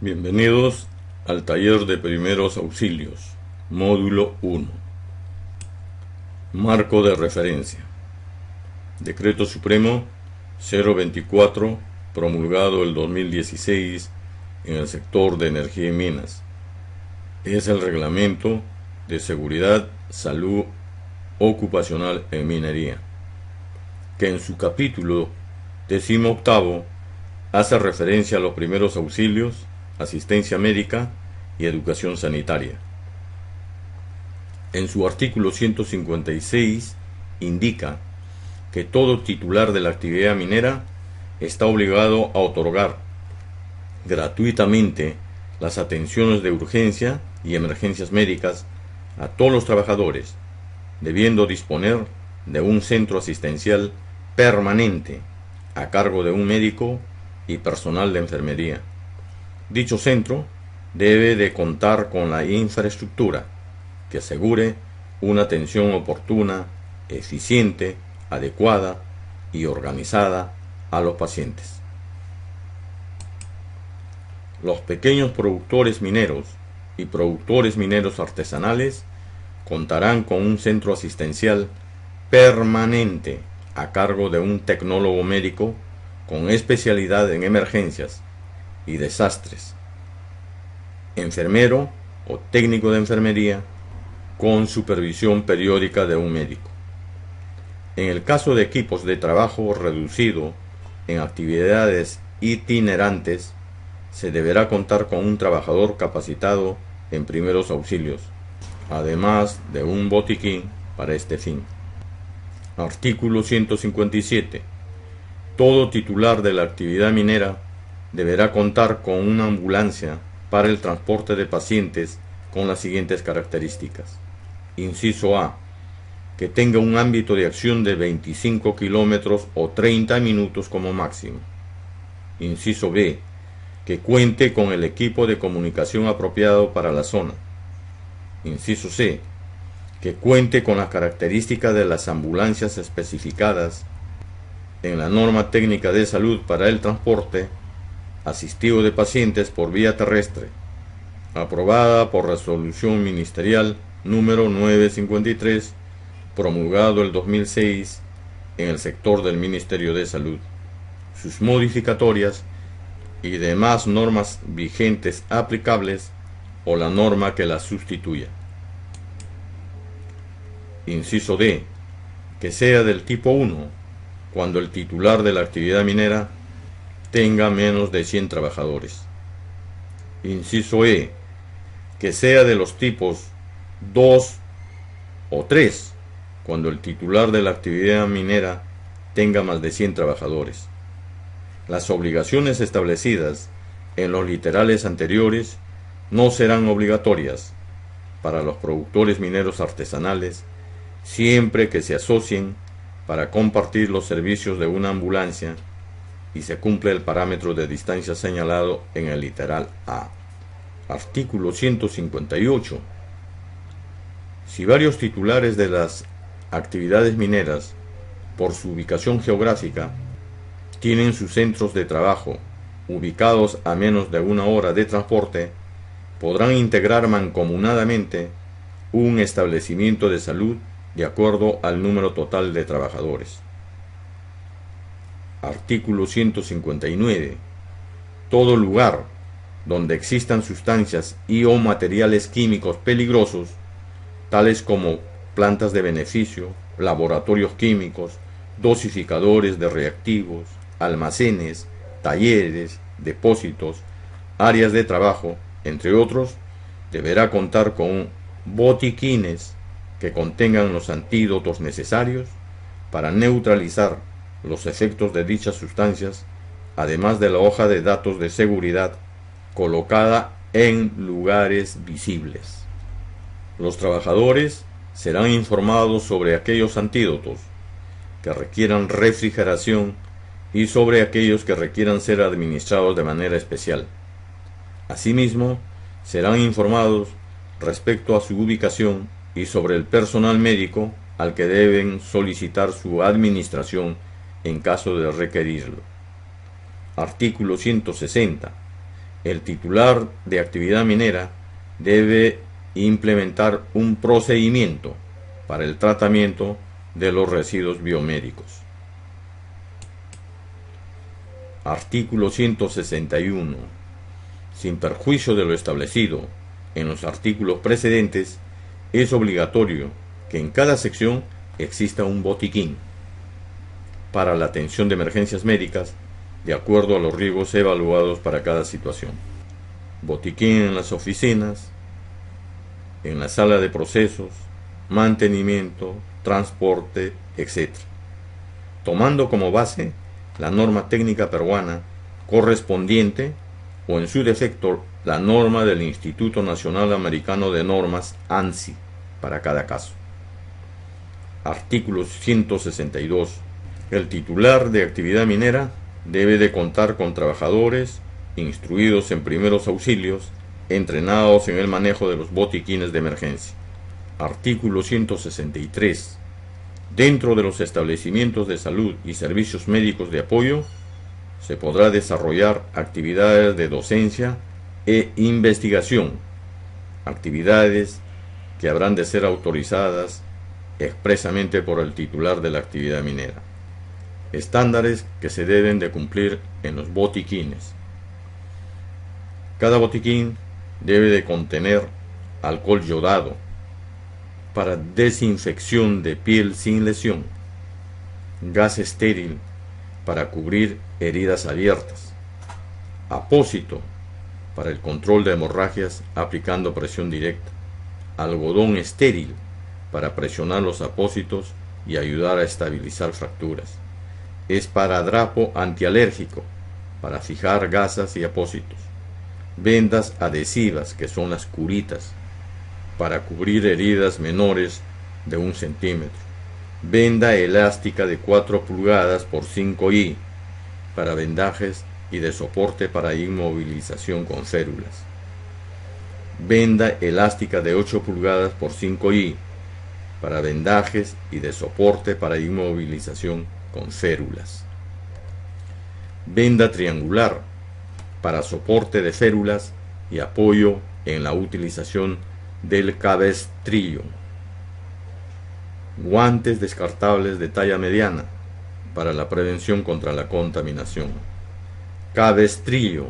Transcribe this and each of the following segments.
Bienvenidos al taller de primeros auxilios, módulo 1. Marco de referencia. Decreto Supremo 024, promulgado el 2016 en el sector de energía y minas. Es el reglamento de seguridad, salud ocupacional en minería, que en su capítulo 18 hace referencia a los primeros auxilios, asistencia médica y educación sanitaria. En su artículo 156 indica que todo titular de la actividad minera está obligado a otorgar gratuitamente las atenciones de urgencia y emergencias médicas a todos los trabajadores, debiendo disponer de un centro asistencial permanente a cargo de un médico y personal de enfermería. Dicho centro debe de contar con la infraestructura que asegure una atención oportuna, eficiente, adecuada y organizada a los pacientes. Los pequeños productores mineros y productores mineros artesanales contarán con un centro asistencial permanente a cargo de un tecnólogo médico con especialidad en emergencias y desastres, enfermero o técnico de enfermería con supervisión periódica de un médico. En el caso de equipos de trabajo reducido en actividades itinerantes, se deberá contar con un trabajador capacitado en primeros auxilios, además de un botiquín para este fin. Artículo 157. Todo titular de la actividad minera deberá contar con una ambulancia para el transporte de pacientes con las siguientes características. Inciso A. Que tenga un ámbito de acción de 25 kilómetros o 30 minutos como máximo. Inciso B. Que cuente con el equipo de comunicación apropiado para la zona. Inciso C. Que cuente con las características de las ambulancias especificadas en la norma técnica de salud para el transporte asistido de pacientes por vía terrestre, aprobada por resolución ministerial número 953, promulgado el 2006 en el sector del Ministerio de Salud, sus modificatorias y demás normas vigentes aplicables o la norma que las sustituya. Inciso D. Que sea del tipo 1, cuando el titular de la actividad minera tenga menos de 100 trabajadores. Inciso E. Que sea de los tipos 2 o 3, cuando el titular de la actividad minera tenga más de 100 trabajadores. Las obligaciones establecidas en los literales anteriores no serán obligatorias para los productores mineros artesanales, siempre que se asocien para compartir los servicios de una ambulancia y se cumple el parámetro de distancia señalado en el literal A. Artículo 158. Si varios titulares de las actividades mineras, por su ubicación geográfica, tienen sus centros de trabajo ubicados a menos de 1 hora de transporte, podrán integrar mancomunadamente un establecimiento de salud de acuerdo al número total de trabajadores. Artículo 159. Todo lugar donde existan sustancias y o materiales químicos peligrosos, tales como plantas de beneficio, laboratorios químicos, dosificadores de reactivos, almacenes, talleres, depósitos, áreas de trabajo, entre otros, deberá contar con botiquines que contengan los antídotos necesarios para neutralizar los efectos de dichas sustancias, además de la hoja de datos de seguridad colocada en lugares visibles. Los trabajadores serán informados sobre aquellos antídotos que requieran refrigeración y sobre aquellos que requieran ser administrados de manera especial. Asimismo, serán informados respecto a su ubicación y sobre el personal médico al que deben solicitar su administración en caso de requerirlo. Artículo 160. El titular de actividad minera debe implementar un procedimiento para el tratamiento de los residuos biomédicos. Artículo 161. Sin perjuicio de lo establecido en los artículos precedentes, es obligatorio que en cada sección exista un botiquín para la atención de emergencias médicas de acuerdo a los riesgos evaluados para cada situación. Botiquín en las oficinas, en la sala de procesos, mantenimiento, transporte, etc. Tomando como base la norma técnica peruana correspondiente o en su defecto la norma del Instituto Nacional Americano de Normas, ANSI, para cada caso. Artículo 162. El titular de actividad minera debe de contar con trabajadores instruidos en primeros auxilios, entrenados en el manejo de los botiquines de emergencia. Artículo 163. Dentro de los establecimientos de salud y servicios médicos de apoyo, se podrá desarrollar actividades de docencia e investigación, actividades que habrán de ser autorizadas expresamente por el titular de la actividad minera. Estándares que se deben de cumplir en los botiquines. Cada botiquín debe de contener alcohol yodado para desinfección de piel sin lesión, gas estéril para cubrir heridas abiertas, apósito para el control de hemorragias aplicando presión directa, algodón estéril para presionar los apósitos y ayudar a estabilizar fracturas, esparadrapo antialérgico para fijar gasas y apósitos, vendas adhesivas que son las curitas para cubrir heridas menores de 1 centímetro, venda elástica de 4 pulgadas por 5 i para vendajes y de soporte para inmovilización con férulas, venda elástica de 8 pulgadas por 5 i para vendajes y de soporte para inmovilización con férulas, venda triangular para soporte de férulas y apoyo en la utilización del cabestrillo, guantes descartables de talla mediana para la prevención contra la contaminación, cabestrillo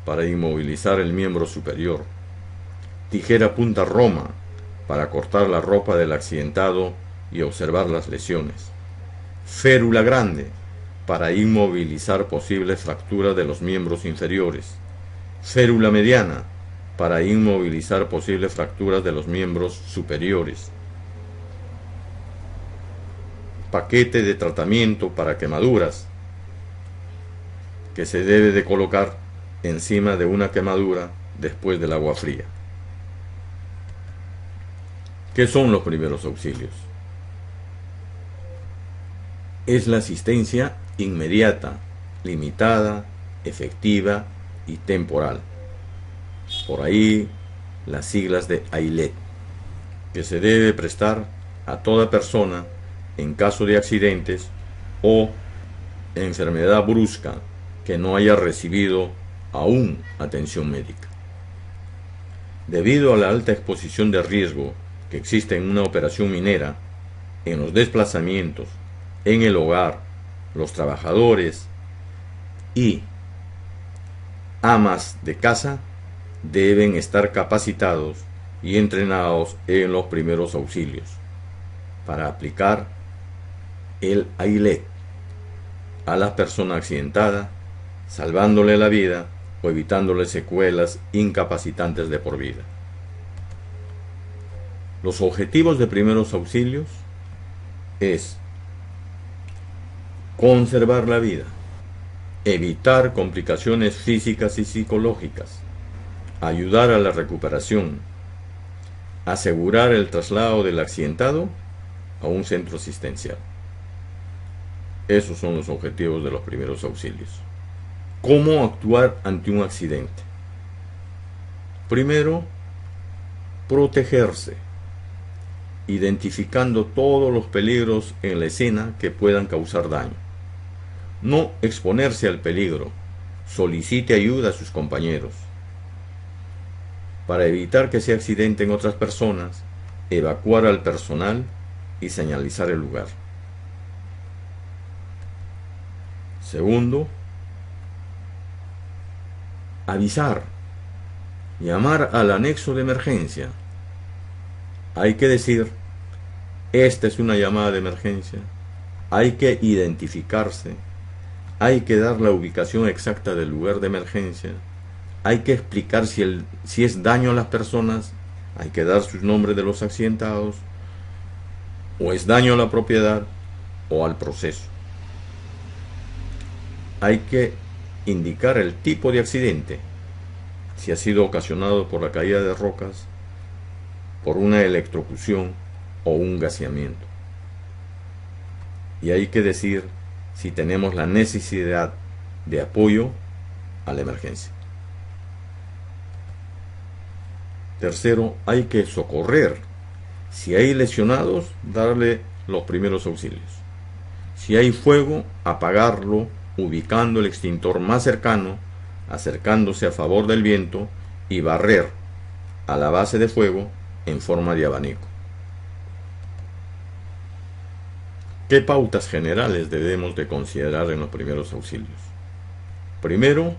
para inmovilizar el miembro superior, tijera punta roma para cortar la ropa del accidentado y observar las lesiones, férula grande para inmovilizar posibles fracturas de los miembros inferiores, férula mediana para inmovilizar posibles fracturas de los miembros superiores, paquete de tratamiento para quemaduras que se debe de colocar encima de una quemadura después del agua fría. ¿Qué son los primeros auxilios? Es la asistencia inmediata, limitada, efectiva y temporal. Por ahí las siglas de AILET, que se debe prestar a toda persona en caso de accidentes o enfermedad brusca que no haya recibido aún atención médica. Debido a la alta exposición de riesgo que existe en una operación minera, en los desplazamientos, en el hogar, los trabajadores y amas de casa deben estar capacitados y entrenados en los primeros auxilios para aplicar el AILET a la persona accidentada, salvándole la vida o evitándole secuelas incapacitantes de por vida. Los objetivos de primeros auxilios es conservar la vida, evitar complicaciones físicas y psicológicas, ayudar a la recuperación, asegurar el traslado del accidentado a un centro asistencial. Esos son los objetivos de los primeros auxilios. ¿Cómo actuar ante un accidente? Primero, protegerse, identificando todos los peligros en la escena que puedan causar daño. No exponerse al peligro, solicite ayuda a sus compañeros. Para evitar que se accidenten otras personas, evacuar al personal y señalizar el lugar. Segundo, avisar, llamar al anexo de emergencia. Hay que decir, esta es una llamada de emergencia, hay que identificarse, hay que dar la ubicación exacta del lugar de emergencia, hay que explicar si es daño a las personas, hay que dar sus nombres de los accidentados, o es daño a la propiedad o al proceso. Hay que indicar el tipo de accidente, si ha sido ocasionado por la caída de rocas, por una electrocución o un gaseamiento. Y hay que decir si tenemos la necesidad de apoyo a la emergencia. Tercero, hay que socorrer. Si hay lesionados, darle los primeros auxilios. Si hay fuego, apagarlo, ubicando el extintor más cercano, acercándose a favor del viento y barrer a la base de fuego en forma de abanico. ¿Qué pautas generales debemos de considerar en los primeros auxilios? Primero,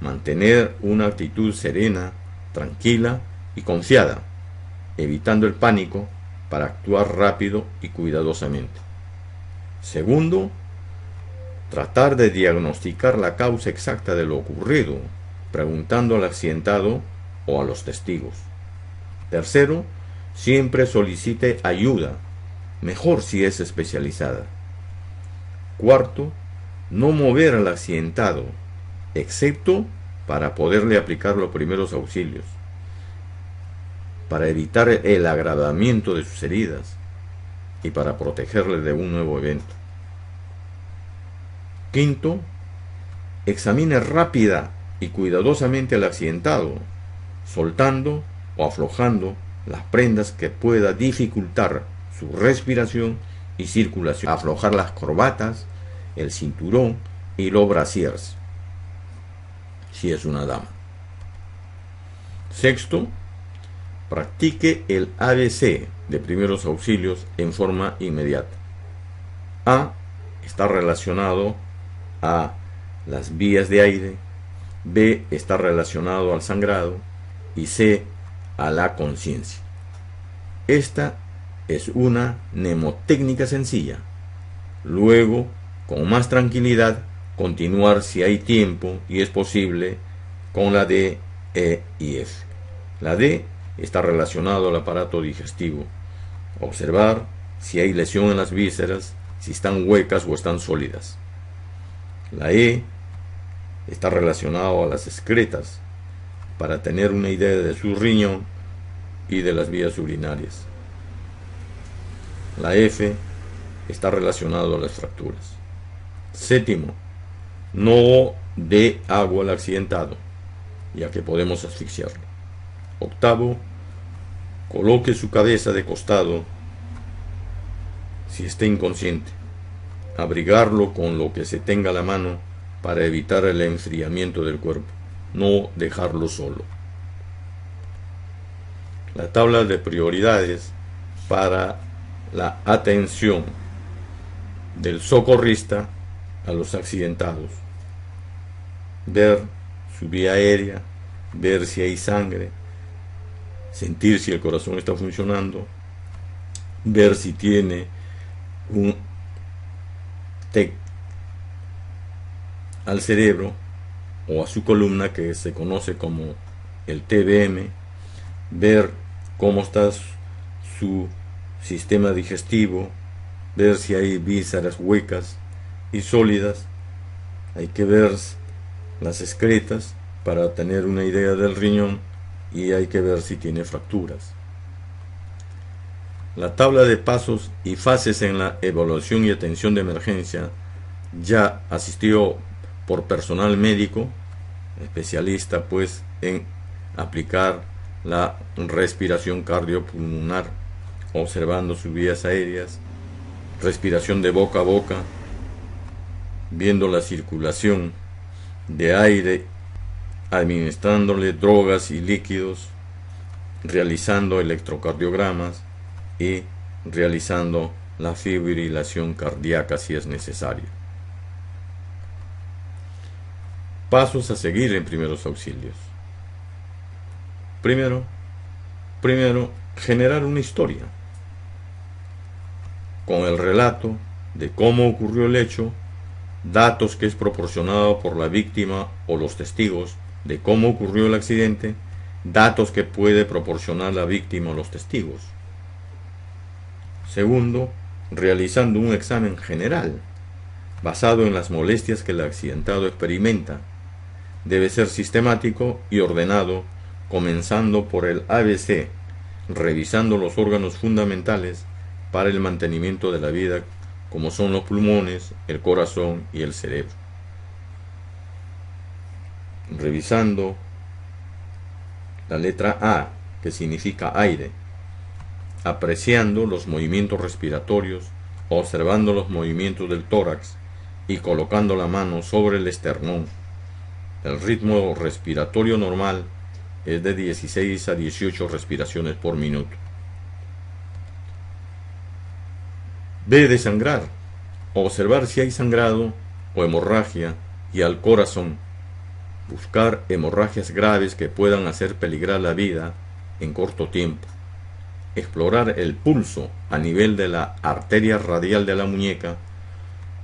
mantener una actitud serena, tranquila y confiada, evitando el pánico para actuar rápido y cuidadosamente. Segundo, tratar de diagnosticar la causa exacta de lo ocurrido, preguntando al accidentado o a los testigos. Tercero, siempre solicite ayuda, mejor si es especializada. Cuarto, no mover al accidentado, excepto para poderle aplicar los primeros auxilios, para evitar el agravamiento de sus heridas y para protegerle de un nuevo evento. Quinto, examine rápida y cuidadosamente al accidentado, soltando o aflojando las prendas que pueda dificultar su respiración y circulación. Aflojar las corbatas, el cinturón y los brasiers, si es una dama. Sexto, practique el ABC de primeros auxilios en forma inmediata. A está relacionado a las vías de aire, B está relacionado al sangrado y C a la conciencia. Esta es una mnemotécnica sencilla. Luego, con más tranquilidad, continuar si hay tiempo y es posible con la D, E y F. La D está relacionado al aparato digestivo. Observar si hay lesión en las vísceras, si están huecas o están sólidas. La E está relacionado a las excretas, para tener una idea de su riñón y de las vías urinarias. La F está relacionado a las fracturas. Séptimo, no dé agua al accidentado, ya que podemos asfixiarlo. Octavo, coloque su cabeza de costado si está inconsciente. Abrigarlo con lo que se tenga a la mano para evitar el enfriamiento del cuerpo. No dejarlo solo. La tabla de prioridades para la atención del socorrista a los accidentados. Ver su vía aérea, ver si hay sangre, sentir si el corazón está funcionando, ver si tiene un TEC al cerebro o a su columna, que se conoce como el TBM, ver cómo está su sistema digestivo, ver si hay vísceras huecas y sólidas. Hay que ver las excretas para tener una idea del riñón y hay que ver si tiene fracturas. La tabla de pasos y fases en la evaluación y atención de emergencia ya asistió por personal médico, especialista pues en aplicar la respiración cardiopulmonar, observando sus vías aéreas, respiración de boca a boca, viendo la circulación de aire, administrándole drogas y líquidos, realizando electrocardiogramas y realizando la fibrilación cardíaca si es necesario. Pasos a seguir en primeros auxilios. Primero, generar una historia con el relato de cómo ocurrió el hecho, datos que es proporcionado por la víctima o los testigos de cómo ocurrió el accidente, datos que puede proporcionar la víctima o los testigos. Segundo, realizando un examen general basado en las molestias que el accidentado experimenta. Debe ser sistemático y ordenado, comenzando por el ABC, revisando los órganos fundamentales para el mantenimiento de la vida, como son los pulmones, el corazón y el cerebro. Revisando la letra A, que significa aire, apreciando los movimientos respiratorios, observando los movimientos del tórax y colocando la mano sobre el esternón. El ritmo respiratorio normal es de 16 a 18 respiraciones por minuto. B, desangrar. Observar si hay sangrado o hemorragia y al corazón. Buscar hemorragias graves que puedan hacer peligrar la vida en corto tiempo. Explorar el pulso a nivel de la arteria radial de la muñeca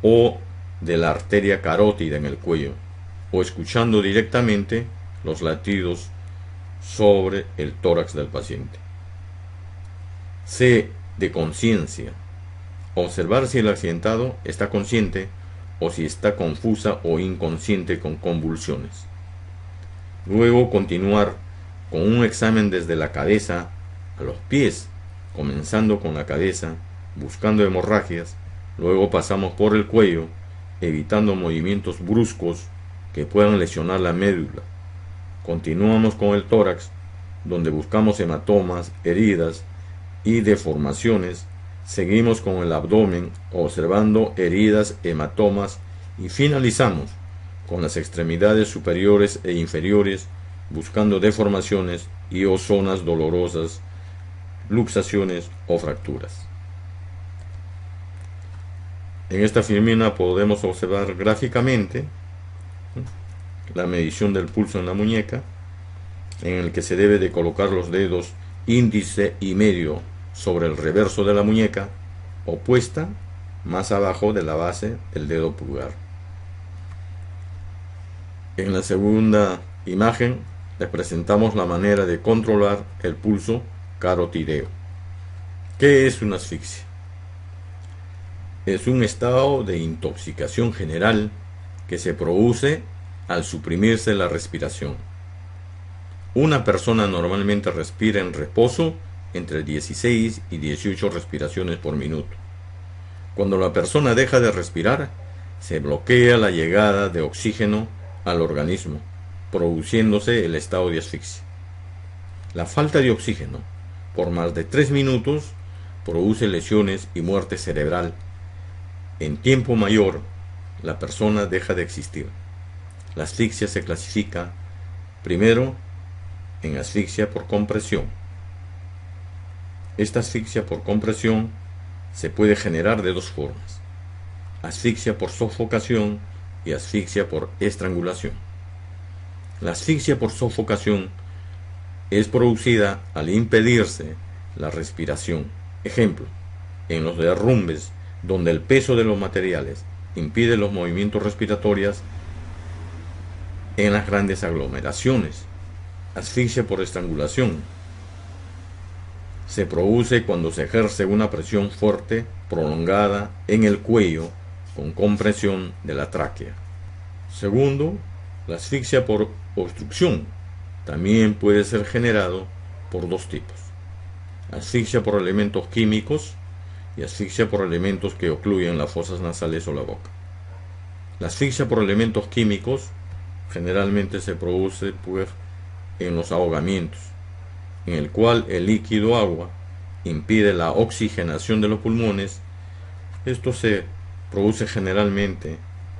o de la arteria carótida en el cuello, o escuchando directamente los latidos sobre el tórax del paciente. C, de conciencia. Observar si el accidentado está consciente o si está confusa o inconsciente con convulsiones. Luego continuar con un examen desde la cabeza a los pies, comenzando con la cabeza, buscando hemorragias, luego pasamos por el cuello, evitando movimientos bruscos que puedan lesionar la médula. Continuamos con el tórax, donde buscamos hematomas, heridas y deformaciones. Seguimos con el abdomen, observando heridas, hematomas, y finalizamos con las extremidades superiores e inferiores, buscando deformaciones y o zonas dolorosas, luxaciones o fracturas. En esta filmina podemos observar gráficamente la medición del pulso en la muñeca, en el que se debe de colocar los dedos índice y medio sobre el reverso de la muñeca, opuesta más abajo de la base del dedo pulgar. En la segunda imagen les presentamos la manera de controlar el pulso carotideo. ¿Qué es una asfixia? Es un estado de intoxicación general que se produce al suprimirse la respiración. Una persona normalmente respira en reposo entre 16 y 18 respiraciones por minuto. Cuando la persona deja de respirar, se bloquea la llegada de oxígeno al organismo, produciéndose el estado de asfixia. La falta de oxígeno por más de 3 minutos produce lesiones y muerte cerebral. En tiempo mayor, la persona deja de existir. La asfixia se clasifica primero en asfixia por compresión. Esta asfixia por compresión se puede generar de dos formas: asfixia por sofocación y asfixia por estrangulación. La asfixia por sofocación es producida al impedirse la respiración. Ejemplo, en los derrumbes donde el peso de los materiales impide los movimientos respiratorios. En las grandes aglomeraciones. Asfixia por estrangulación se produce cuando se ejerce una presión fuerte, prolongada en el cuello con compresión de la tráquea. Segundo, la asfixia por obstrucción también puede ser generado por dos tipos: asfixia por elementos químicos y asfixia por elementos que ocluyen las fosas nasales o la boca. La asfixia por elementos químicos generalmente se produce en los ahogamientos, en el cual el líquido agua impide la oxigenación de los pulmones. Esto se produce generalmente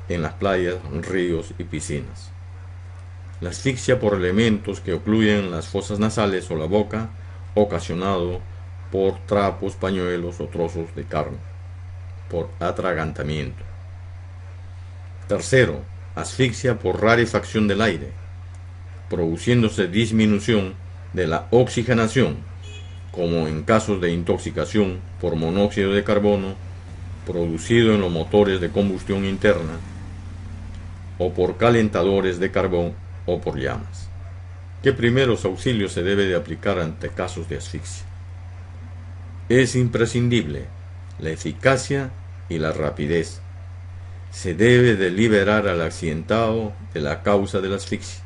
en las playas, ríos y piscinas. La asfixia por elementos que ocluyen las fosas nasales o la boca ocasionado por trapos, pañuelos o trozos de carne, por atragantamiento. Tercero, asfixia por rarefacción del aire, produciéndose disminución de la oxigenación, como en casos de intoxicación por monóxido de carbono producido en los motores de combustión interna, o por calentadores de carbón o por llamas. ¿Qué primeros auxilios se debe de aplicar ante casos de asfixia? Es imprescindible la eficacia y la rapidez. Se debe de liberar al accidentado de la causa de la asfixia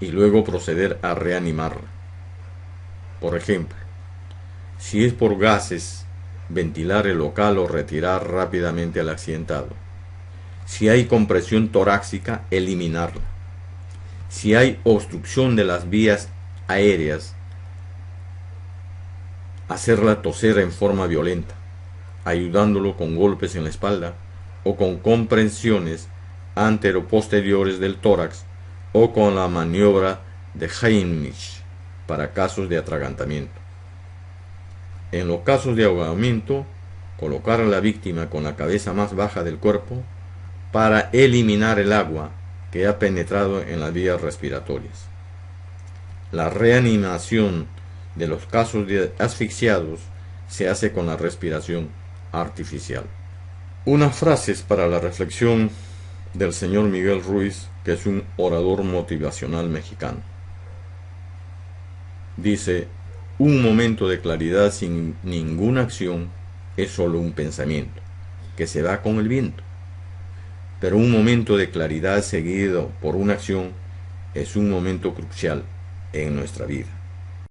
y luego proceder a reanimarla. Por ejemplo, si es por gases, ventilar el local o retirar rápidamente al accidentado. Si hay compresión torácica, eliminarla. Si hay obstrucción de las vías aéreas, hacerla toser en forma violenta, ayudándolo con golpes en la espalda o con compresiones anteroposteriores del tórax o con la maniobra de Heimlich para casos de atragantamiento. En los casos de ahogamiento, colocar a la víctima con la cabeza más baja del cuerpo para eliminar el agua que ha penetrado en las vías respiratorias. La reanimación de los casos de asfixiados se hace con la respiración artificial. Unas frases para la reflexión del señor Miguel Ruiz, que es un orador motivacional mexicano. Dice: un momento de claridad sin ninguna acción es solo un pensamiento, que se va con el viento. Pero un momento de claridad seguido por una acción es un momento crucial en nuestra vida.